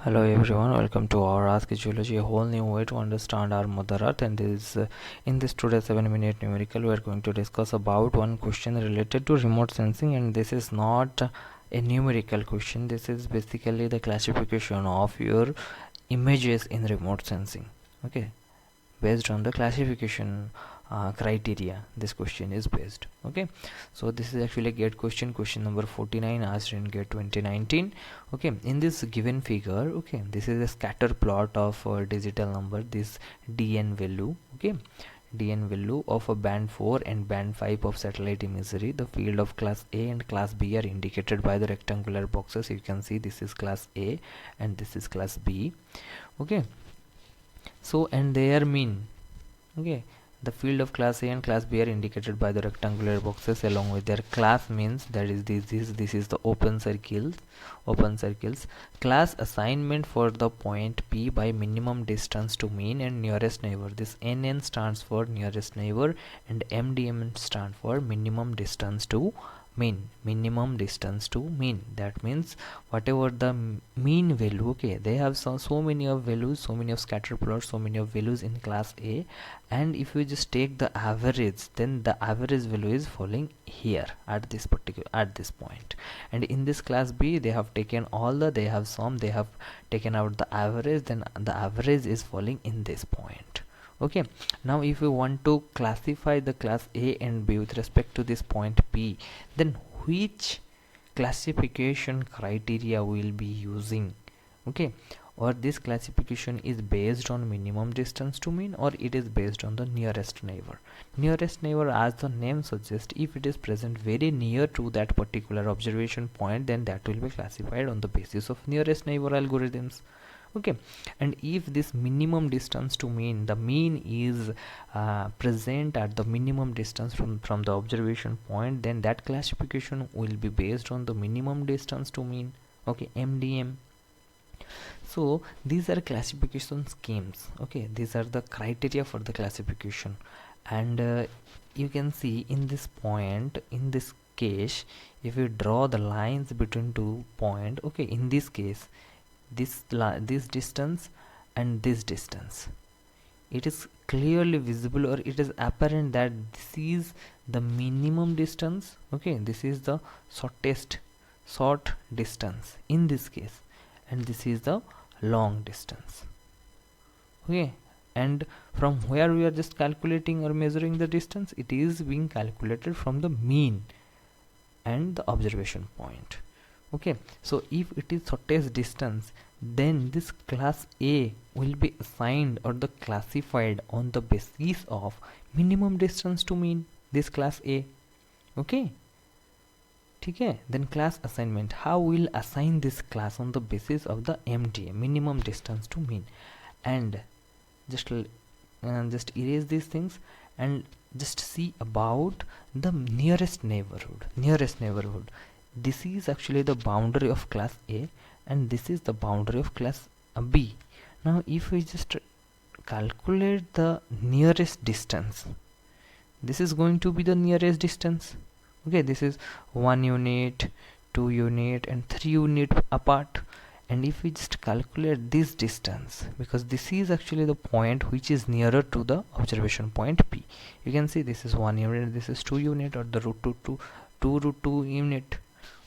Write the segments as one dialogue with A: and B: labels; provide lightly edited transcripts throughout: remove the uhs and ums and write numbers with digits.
A: Hello everyone, welcome to our Ask Geology, a whole new way to understand our Mother Earth. And in this today's 7-minute numerical, we are going to discuss about one question related to remote sensing. And this is not a numerical question. This is basically the classification of your images in remote sensing. Okay, based on the classification criteria this question is based. Okay, so this is actually a GATE question number 49 asked in GATE 2019. Okay, in this given figure, okay, this is a scatter plot of digital number, this dn value. Okay, dn value of a band 4 and band 5 of satellite imagery. The field of class A and class B are indicated by the rectangular boxes. You can see this is class A and this is class B. Okay, so and their mean. Okay, the field of class A and class B are indicated by the rectangular boxes along with their class means, that is this is the open circles. Class assignment for the point P by minimum distance to mean and nearest neighbor. This NN stands for nearest neighbor and MDM stands for minimum distance to mean. That means whatever the mean value, okay, they have so many of values, so many of scatter plots, so many of values in class A, and if you just take the average, then the average value is falling here at this point. And in this class B, they have taken they have taken out the average, then the average is falling in this point. Okay, now if you want to classify the class A and B with respect to this point P, then which classification criteria will be using? Okay, or this classification is based on minimum distance to mean, or it is based on the nearest neighbor. Nearest neighbor, as the name suggests, if it is present very near to that particular observation point, then that will be classified on the basis of nearest neighbor algorithms. Okay, and if this minimum distance to mean, the mean is present at the minimum distance from the observation point, then that classification will be based on the minimum distance to mean. Okay, MDM. So these are classification schemes. Okay, these are the criteria for the classification. And you can see in this point, in this case, if you draw the lines between two points, okay, in this case this distance and this distance, it is clearly visible, or it is apparent that this is the minimum distance. Okay, this is the short distance in this case, and this is the long distance. Okay, and from where we are just calculating or measuring the distance, it is being calculated from the mean and the observation point. Okay, so if it is shortest distance, then this class A will be assigned or the classified on the basis of minimum distance to mean, this class A. Okay, okay, then class assignment, how we'll assign this class on the basis of the MDM, minimum distance to mean. And just erase these things and just see about the nearest neighborhood. This is actually the boundary of class A and this is the boundary of class B. Now if we just calculate the nearest distance, this is going to be the nearest distance. Okay, this is 1 unit, 2 unit and 3 unit apart. And if we just calculate this distance, because this is actually the point which is nearer to the observation point P, you can see this is 1 unit, this is 2 unit, or the root 2 unit.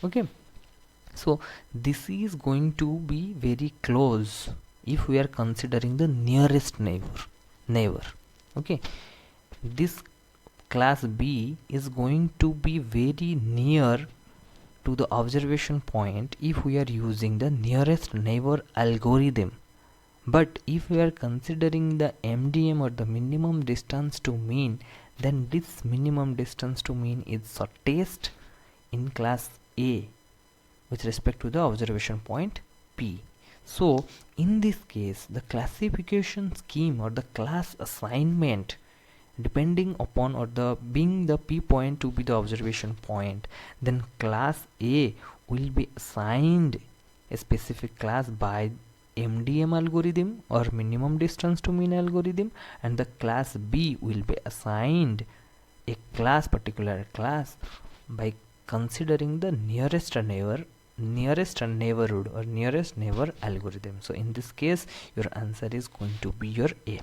A: Okay, so this is going to be very close if we are considering the nearest neighbor. Okay, this class B is going to be very near to the observation point if we are using the nearest neighbor algorithm. But if we are considering the MDM or the minimum distance to mean, then this minimum distance to mean is shortest in class A with respect to the observation point P. So in this case, the classification scheme or the class assignment, depending upon or the being the P point to be the observation point, then class A will be assigned a specific class by MDM algorithm or minimum distance to mean algorithm, and the class B will be assigned a particular class by considering the nearest nearest neighborhood or nearest neighbor algorithm. So in this case your answer is going to be your A.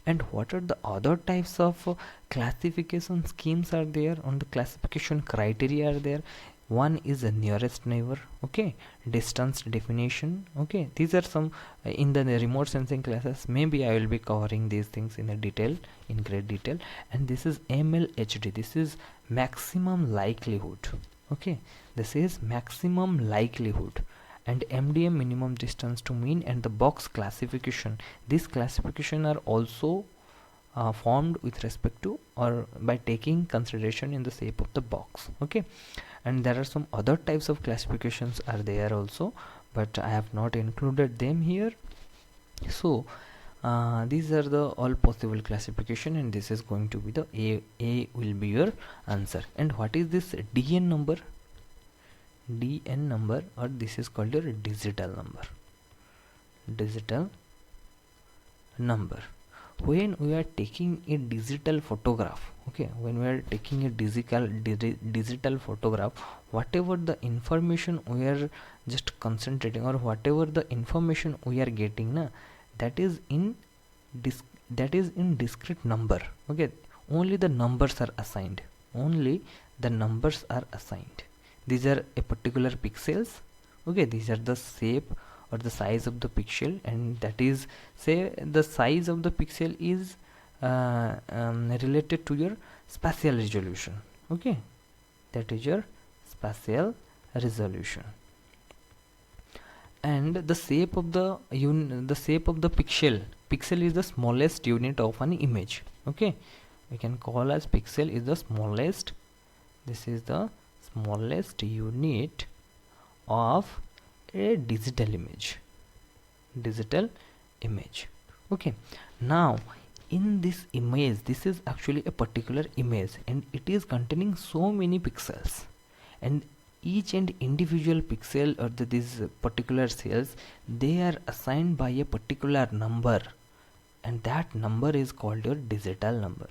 A: And what are the other types of classification schemes are there, on the classification criteria are there? One is the nearest neighbor, okay, distance definition, okay. These are some in the remote sensing classes. Maybe I will be covering these things in a detail, in great detail. And this is MLHD, this is maximum likelihood, okay, this is maximum likelihood. And MDM, minimum distance to mean. And the box classification, these classification are also formed with respect to or by taking consideration in the shape of the box, okay. And there are some other types of classifications are there also, but I have not included them here. So these are the all possible classification, and this is going to be the A will be your answer. And what is this DN number? DN number, or this is called your digital number. Digital number. When we are taking a digital photograph, okay, when we are taking a digital photograph, whatever the information we are just concentrating, or whatever the information we are getting, na, that is in discrete number, okay. Only the numbers are assigned, only the numbers are assigned. These are a particular pixels, okay. These are the shape or the size of the pixel, and that is, say, the size of the pixel is related to your spatial resolution, okay. That is your spatial resolution. And the shape of the pixel is the smallest unit of an image, okay. We can call as pixel is the smallest, this is the smallest unit of a digital image, okay. Now in this image, this is actually a particular image, and it is containing so many pixels, and each and individual pixel or these particular cells, they are assigned by a particular number, and that number is called your digital number,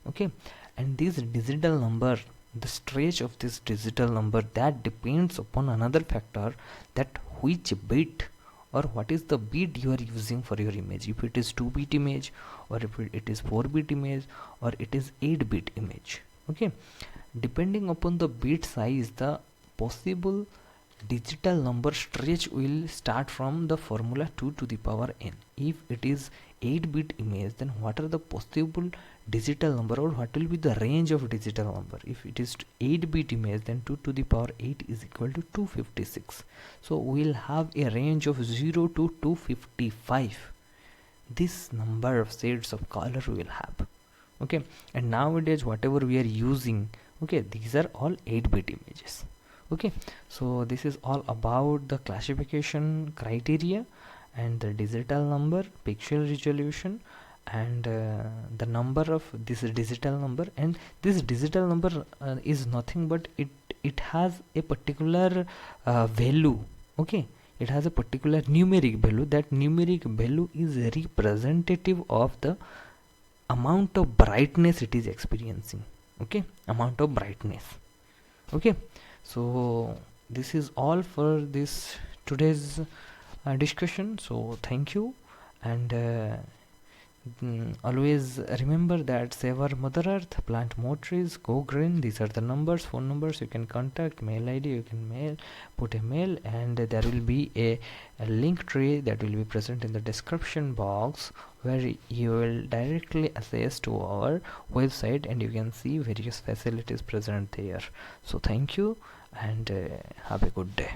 A: okay. And this digital number, the stretch of this digital number, that depends upon another factor, that which bit or what is the bit you are using for your image. If it is 2-bit image, or if it is 4-bit image, or it is 8-bit image, okay. Depending upon the bit size, the possible digital number stretch will start from the formula 2 to the power n. If it is 8-bit image, then what are the possible digital number, or what will be the range of digital number? If it is 8-bit image, then 2 to the power 8 is equal to 256. So we will have a range of 0 to 255. This number of shades of color we will have, okay. And nowadays whatever we are using, okay, these are all 8-bit images, okay. So this is all about the classification criteria and the digital number, pixel resolution, and the number of this digital number. And this digital number is nothing but it has a particular value, okay. It has a particular numeric value. That numeric value is representative of the amount of brightness it is experiencing, okay, amount of brightness, okay. So this is all for this today's discussion. So thank you, and always remember that save our mother earth, plant more trees, go green. These are the numbers, phone numbers you can contact, mail ID you can mail, put a mail, and there will be a link tree that will be present in the description box, where you will directly access to our website, and you can see various facilities present there. So thank you, and have a good day.